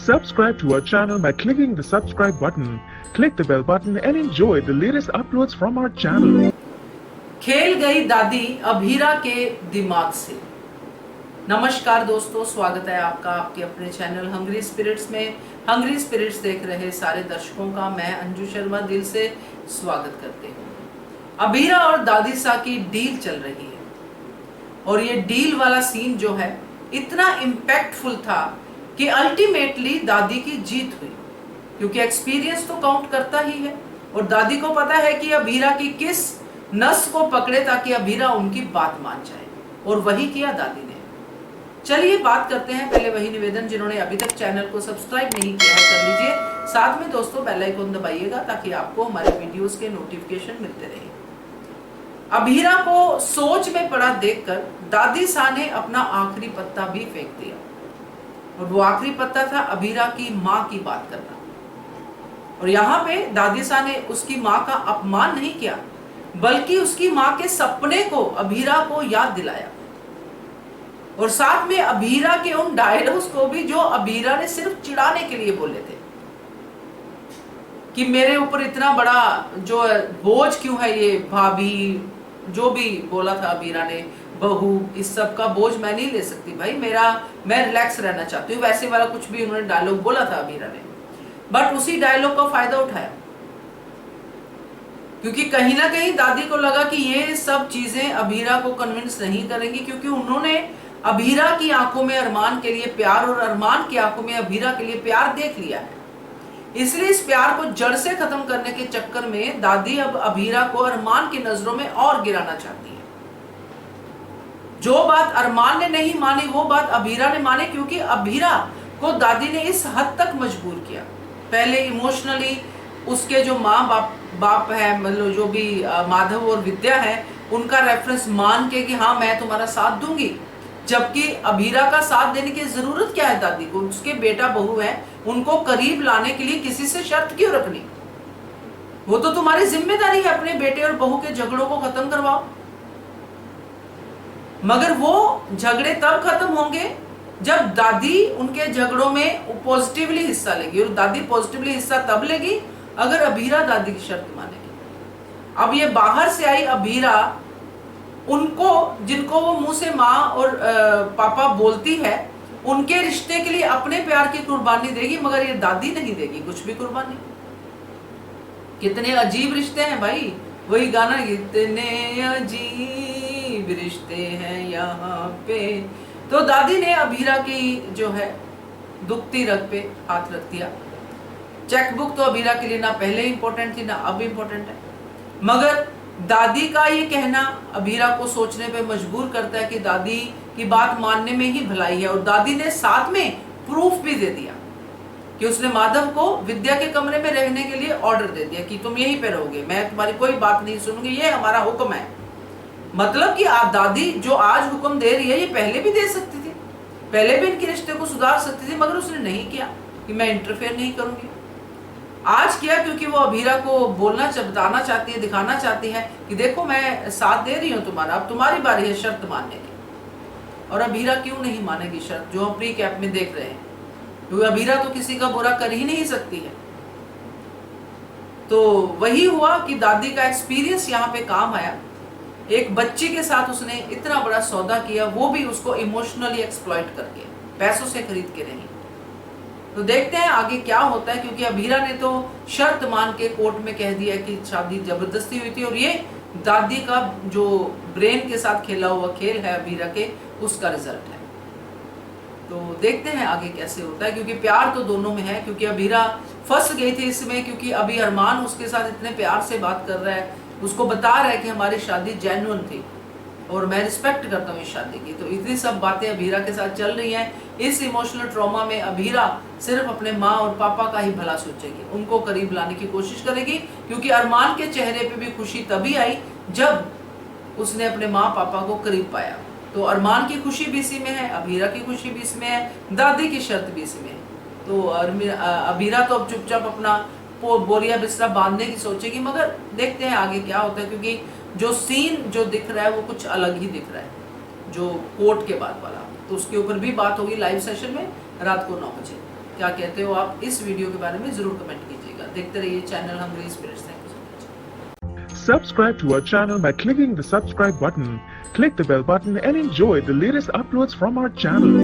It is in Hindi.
Subscribe to our channel by clicking the subscribe button. Click the bell button and enjoy the latest uploads from our channel. खेल गई दादी अभीरा के दिमाग से। नमस्कार दोस्तों, स्वागत है आपका आपके अपने चैनल हंग्री स्पिरिट्स में। हंग्री स्पिरिट्स देख रहे सारे दर्शकों का मैं अंजू शर्मा दिल से स्वागत करती हूँ। अभीरा और दादी सा की डील चल रही है और ये डील वाला सीन जो है इतना इम्पैक्टफुल था कि अल्टीमेटली दादी की जीत हुई, क्योंकि एक्सपीरियंस तो काउंट करता ही है और दादी को पता है कि अभीरा की किस नस को पकड़े ताकि अभीरा उनकी बात मान जाए, और वही किया दादी ने। चलिए बात करते हैं। पहले वही निवेदन, जिन्होंने अभी तक चैनल को सब्सक्राइब नहीं किया है कर लीजिए, साथ में दोस्तों बेल आइकन दबाइएगा ताकि आपको हमारे वीडियोस के नोटिफिकेशन मिलते रहे। अभीरा को सोच में पड़ा देखकर दादी सा ने अपना आखिरी पत्ता भी फेंक दिया, और वो आखिरी पत्ता था अभीरा की माँ की बात करना। और यहाँ पे दादी सा ने उसकी माँ का अपमान नहीं किया, बल्कि उसकी माँ के सपने को अभीरा को याद दिलाया, और साथ में अभीरा के उन डायलॉग्स को भी जो अभीरा ने सिर्फ चिढ़ाने के लिए बोले थे कि मेरे ऊपर इतना बड़ा जो बोझ क्यों है, ये भाभी जो भी बोला था अभीरा ने, बहू, इस सब का बोझ मैं नहीं ले सकती भाई, मैं रिलैक्स रहना चाहती हूँ, वैसे वाला कुछ भी उन्होंने डायलॉग बोला था अभीरा ने। बट उसी डायलॉग का फायदा उठाया, क्योंकि कहीं ना कहीं दादी को लगा कि ये सब चीजें अभीरा को कन्विंस नहीं करेंगी, क्योंकि उन्होंने अभीरा की आंखों में अरमान के लिए प्यार और अरमान की आंखों में अभीरा के लिए प्यार देख लिया है। इसलिए इस प्यार को जड़ से खत्म करने के चक्कर में दादी अब अभीरा को अरमान की नजरों में और गिराना चाहती है। जो बात अरमान ने नहीं मानी वो बात अभीरा ने मानी, क्योंकि अभीरा को दादी ने इस हद तक मजबूर किया। पहले इमोशनली उसके जो माँ बाप है, मतलब जो भी माधव और विद्या है, उनका रेफरेंस मान के कि हाँ मैं तुम्हारा साथ दूंगी, जबकि अभीरा का साथ देने की जरूरत क्या है दादी को? उसके बेटा बहू है, उनको करीब लाने के लिए किसी से शर्त क्यों रखनी? वो तो तुम्हारी जिम्मेदारी है, अपने बेटे और बहू के झगड़ों को खत्म करवाओ। मगर वो झगड़े तब खत्म होंगे जब दादी उनके झगड़ों में पॉजिटिवली हिस्सा लेगी, और दादी पॉजिटिवली हिस्सा तब लेगी अगर अभीरा दादी की शर्त मानेगी। अब ये बाहर से आई अभीरा, उनको जिनको वो मुंह से माँ और पापा बोलती है, उनके रिश्ते के लिए अपने प्यार की कुर्बानी देगी, मगर ये दादी नहीं देगी कुछ भी कुर्बानी। कितने अजीब रिश्ते हैं भाई, वही गाना, कितने अजीब रिश्ते हैं यहाँ पे। तो दादी ने अभीरा की जो है दुखती रग पे हाथ रख दिया। चेकबुक तो अभीरा के लिए ना पहले इंपॉर्टेंट थी ना अब इंपॉर्टेंट है, मगर दादी का ये कहना अभीरा को सोचने पे मजबूर करता है कि दादी की बात मानने में ही भलाई है। और दादी ने साथ में प्रूफ भी दे दिया कि उसने माधव को विद्या के कमरे में रहने के लिए ऑर्डर दे दिया कि तुम यहीं पे रहोगे, मैं तुम्हारी कोई बात नहीं सुनूंगी, ये हमारा हुक्म है। मतलब कि आप दादी जो आज हुक्म दे रही है ये पहले भी दे सकती थी, पहले भी इनके रिश्ते को सुधार सकती थी, मगर उसने नहीं किया कि मैं इंटरफेयर नहीं करूंगी। आज किया क्योंकि वो अभीरा को बताना चाहती है, दिखाना चाहती है कि देखो मैं साथ दे रही हूँ तुम्हारा, अब तुम्हारी बारी है शर्त मानने की। और अभीरा क्यों नहीं मानेगी शर्त, जो हम प्री कैप में देख रहे हैं, क्योंकि अभीरा तो किसी का बुरा कर ही नहीं सकती है। तो वही हुआ कि दादी का एक्सपीरियंस यहाँ पे काम आया। एक बच्ची के साथ उसने इतना बड़ा सौदा किया, वो भी उसको इमोशनली एक्सप्लॉइट करके, पैसों से खरीद के नहीं। तो देखते हैं आगे क्या होता है, क्योंकि अभीरा ने तो शर्त मान के कोर्ट में कह दिया कि शादी जबरदस्ती हुई थी, और ये दादी का जो ब्रेन के साथ खेला हुआ खेल है अभीरा के, उसका रिजल्ट है। तो देखते हैं आगे कैसे होता है, क्योंकि प्यार तो दोनों में है। क्योंकि अभीरा फंस गई थी इसमें, क्योंकि अभी अरमान उसके साथ इतने प्यार से बात कर रहा है, उसको बता रहा है कि हमारी शादी जेन्युइन थी और मैं रिस्पेक्ट करता हूँ इस शादी की। तो इतनी सब बातें अभीरा के साथ चल रही हैं। इस इमोशनल ट्रॉमा में अभीरा सिर्फ अपने माँ और पापा का ही भला सोचेगी, उनको करीब लाने की कोशिश करेगी, क्योंकि अरमान के चेहरे पे भी खुशी तभी आई जब उसने अपने माँ पापा को करीब पाया। तो अरमान की खुशी भी इसी में है, अभीरा की खुशी भी इसमें है, दादी की शर्त भी इसी में है। तो अभीरा तो अब चुपचाप अपना बोरिया बिस्तरा बांधने की सोचेगी, मगर देखते हैं आगे क्या होता है, क्योंकि जो सीन जो दिख रहा है वो कुछ अलग ही दिख रहा है, जो कोर्ट के बाद वाला। तो उसके ऊपर भी बात होगी लाइव सेशन में रात को 9 बजे। क्या कहते हो आप इस वीडियो के बारे में जरूर कमेंट कीजिएगा। देखते रहिए channel Hungry Spirits. Thank you so much. Subscribe to our channel by clicking the subscribe button. Click the bell button and enjoy the latest uploads from our channel.